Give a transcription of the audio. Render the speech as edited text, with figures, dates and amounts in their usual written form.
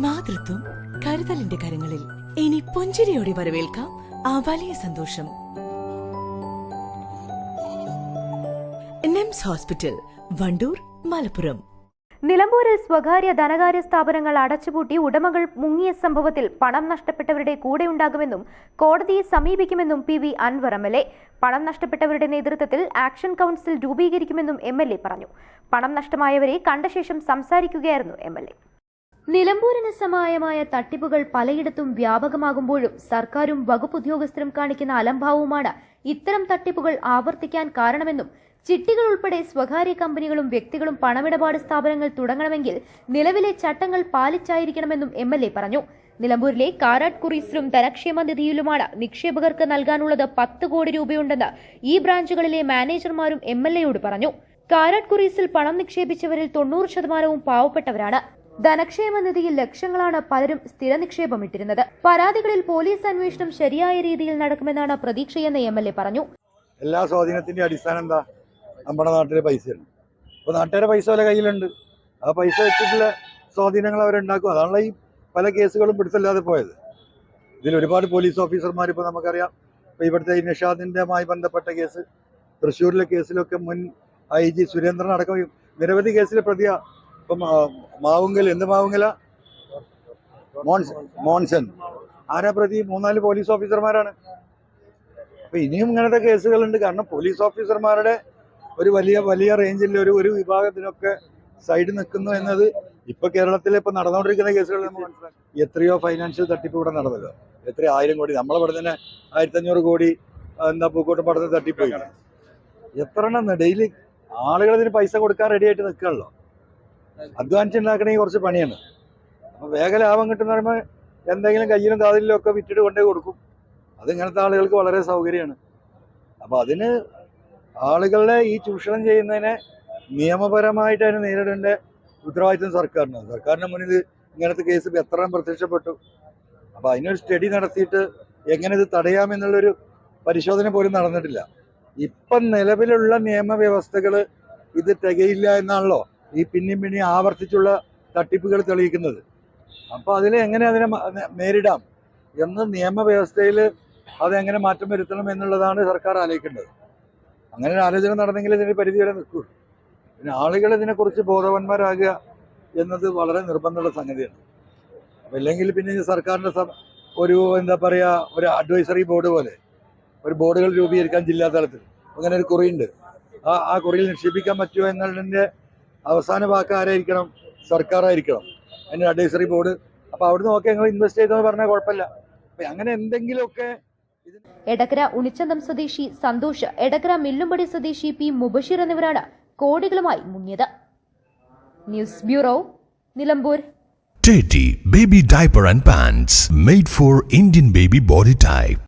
മാതൃത്വം കരുതലിന്റെ കരങ്ങളിൽ. ഇനി പുഞ്ചിരിയോടെ വരവേൽക്കാം ആ വലിയ സന്തോഷം. NIMS hospital, Wandoor, Malappuram. നിലമ്പൂരിൽ സ്വകാര്യ ധനകാര്യ സ്ഥാപനങ്ങൾ അടച്ചുപൂട്ടി ഉടമകൾ മുങ്ങിയ സംഭവത്തിൽ പണം നഷ്ടപ്പെട്ടവരുടെ കൂടെയുണ്ടാകുമെന്നും കോടതിയെ സമീപിക്കുമെന്നും PV അൻവർ MLA. പണം നഷ്ടപ്പെട്ടവരുടെ നേതൃത്വത്തിൽ ആക്ഷൻ കൗൺസിൽ രൂപീകരിക്കുമെന്നും MLA പറഞ്ഞു. പണം നഷ്ടമായവരെ കണ്ട ശേഷം സംസാരിക്കുകയായിരുന്നു MLA. നിലമ്പൂരിന് സമാനമായ തട്ടിപ്പുകൾ പലയിടത്തും വ്യാപകമാകുമ്പോഴും സർക്കാരും വകുപ്പ് ഉദ്യോഗസ്ഥരും കാണിക്കുന്ന അലംഭാവവുമാണ് ഇത്തരം തട്ടിപ്പുകൾ ആവർത്തിക്കാൻ കാരണമെന്നും ചിട്ടികൾ ഉൾപ്പെടെ സ്വകാര്യ കമ്പനികളും വ്യക്തികളും പണമിടപാട് സ്ഥാപനങ്ങൾ തുടങ്ങണമെങ്കിൽ നിലവിലെ ചട്ടങ്ങൾ പാലിച്ചായിരിക്കണമെന്നും MLA പറഞ്ഞു. നിലമ്പൂരിലെ കാരാട്ട് കുറീസിലും ധനക്ഷേമ നിധിയിലുമാണ് നിക്ഷേപകർക്ക് നൽകാനുള്ളത് 10 കോടി രൂപയുണ്ടെന്ന് ഈ ബ്രാഞ്ചുകളിലെ മാനേജർമാരും MLAയോട് പറഞ്ഞു. കാരാട്ട് കുറീസിൽ പണം നിക്ഷേപിച്ചവരിൽ 90% പാവപ്പെട്ടവരാണ്. ധനക്ഷേമ നിധിയിൽ ലക്ഷങ്ങളാണ് പലരും സ്ഥിര നിക്ഷേപം ഇട്ടിരുന്നത്. പരാതികളിൽ പോലീസ് അന്വേഷണം ശരിയായ രീതിയിൽ നടക്കുമെന്നാണ് പ്രതീക്ഷയെന്ന് MLA പറഞ്ഞു. എല്ലാ സ്വാധീനത്തിന്റെ അടിസ്ഥാനം എന്താ? നമ്മുടെ നാട്ടിലെ പൈസയാണ്. അപ്പോൾ നാട്ടുകാരെ പൈസ വല്ല കയ്യിലുണ്ട്. ആ പൈസ വെച്ചിട്ടുള്ള സ്വാധീനങ്ങൾ അവരുണ്ടാക്കും. അതാണല്ലോ ഈ പല കേസുകളും പിടുത്തല്ലാതെ പോയത്. ഇതിൽ ഒരുപാട് പോലീസ് ഓഫീസർമാർ ഇപ്പോൾ നമുക്കറിയാം. ഇപ്പോൾ ഇവിടുത്തെ ഈ നിഷാദിൻ്റെമായി ബന്ധപ്പെട്ട കേസ്, തൃശ്ശൂരിലെ കേസിലൊക്കെ മുൻ IG സുരേന്ദ്രൻ അടക്കം നിരവധി കേസിലെ പ്രതിയാ. ഇപ്പം മാവുങ്കൽ, എന്ത് മാവുങ്കല, മോൺസൺ, ആരാ പ്രതി? 3-4 പോലീസ് ഓഫീസർമാരാണ്. അപ്പൊ ഇനിയും ഇങ്ങനത്തെ കേസുകളുണ്ട്. കാരണം പോലീസ് ഓഫീസർമാരുടെ ഒരു വലിയ റേഞ്ചിൽ ഒരു വിഭാഗത്തിനൊക്കെ സൈഡ് നിൽക്കുന്നു എന്നത് ഇപ്പൊ കേരളത്തിൽ ഇപ്പൊ നടന്നുകൊണ്ടിരിക്കുന്ന കേസുകൾ നമ്മൾ മനസ്സിലാക്കി. എത്രയോ ഫൈനാൻഷ്യൽ തട്ടിപ്പ് ഇവിടെ നടന്നല്ലോ. എത്ര 1000 കോടി, നമ്മളിവിടെ തന്നെ 1500 കോടി പൂക്കോട്ടം പടത്തിന് തട്ടിപ്പോയി. എത്ര എണ്ണം ഡെയിലി ആളുകൾ ഇതിന് പൈസ കൊടുക്കാൻ റെഡി ആയിട്ട് നിൽക്കുകയല്ലോ. അധ്വാനിച്ചുണ്ടാക്കണമെങ്കിൽ കുറച്ച് പണിയാണ്. അപ്പൊ വേഗം ലാഭം കിട്ടുന്ന പറയുമ്പോൾ എന്തെങ്കിലും കയ്യിലും കാതിലും ഒക്കെ വിറ്റിട്ട് കൊണ്ടേ കൊടുക്കും. അത് ഇങ്ങനത്തെ ആളുകൾക്ക് വളരെ സൗകര്യമാണ്. അപ്പൊ അതിന് ആളുകളെ ഈ ചൂഷണം ചെയ്യുന്നതിനെ നിയമപരമായിട്ട് അതിന് നേരിടേണ്ട ഉത്തരവാദിത്വം സർക്കാരിനാണ്. സർക്കാരിന് മുന്നിൽ ഇങ്ങനത്തെ കേസ് എത്ര പ്രത്യക്ഷപ്പെട്ടു. അപ്പൊ അതിനൊരു സ്റ്റഡി നടത്തിയിട്ട് എങ്ങനെ ഇത് തടയാമെന്നുള്ളൊരു പരിശോധന പോലും നടന്നിട്ടില്ല. ഇപ്പം നിലവിലുള്ള നിയമവ്യവസ്ഥകൾ ഇത് തികയില്ല എന്നാണല്ലോ ഈ പിന്നെയും ആവർത്തിച്ചുള്ള തട്ടിപ്പുകൾ തെളിയിക്കുന്നത്. അപ്പോൾ എങ്ങനെ അതിനെ നേരിടാം എന്ന് നിയമവ്യവസ്ഥയിൽ അതെങ്ങനെ മാറ്റം വരുത്തണം എന്നുള്ളതാണ് സർക്കാർ ആലോചിക്കേണ്ടത്. അങ്ങനെ ഒരു ആലോചന നടന്നെങ്കിൽ ഇതിന് പരിധി വരെ നിൽക്കുള്ളൂ. പിന്നെ ആളുകൾ ഇതിനെക്കുറിച്ച് ബോധവാന്മാരാകുക എന്നത് വളരെ നിർബന്ധമുള്ള സംഗതിയാണ്. അപ്പം ഇല്ലെങ്കിൽ പിന്നെ സർക്കാരിൻ്റെ ഒരു ഒരു അഡ്വൈസറി ബോർഡ് പോലെ ഒരു ബോർഡുകൾ രൂപീകരിക്കാൻ ജില്ലാ തലത്തിൽ അങ്ങനെ ഒരു കുറിയുണ്ട്. ആ കുറിയിൽ നിക്ഷേപിക്കാൻ പറ്റുമോ എന്നുള്ളതിൻ്റെ അവസാന വാക്ക് ആരായിരിക്കണം? സർക്കാരായിരിക്കണം. അതിൻ്റെ അഡ്വൈസറി ബോർഡ്. അപ്പോൾ അവിടുന്ന് ഓക്കെ ഞങ്ങൾ ഇൻവെസ്റ്റ് ചെയ്തെന്ന് പറഞ്ഞാൽ കുഴപ്പമില്ല. അപ്പം അങ്ങനെ എന്തെങ്കിലുമൊക്കെ. എടക്കര ഉണിച്ചന്തം സ്വദേശി സന്തോഷ്, എടക്കര മില്ലുംപടി സ്വദേശി P മുബഷിർ എന്നിവരാണ് കോടികളുമായി മുങ്ങിയത്. News bureau, Nilambur. Teddy Baby Diaper and Pants made for Indian baby body type.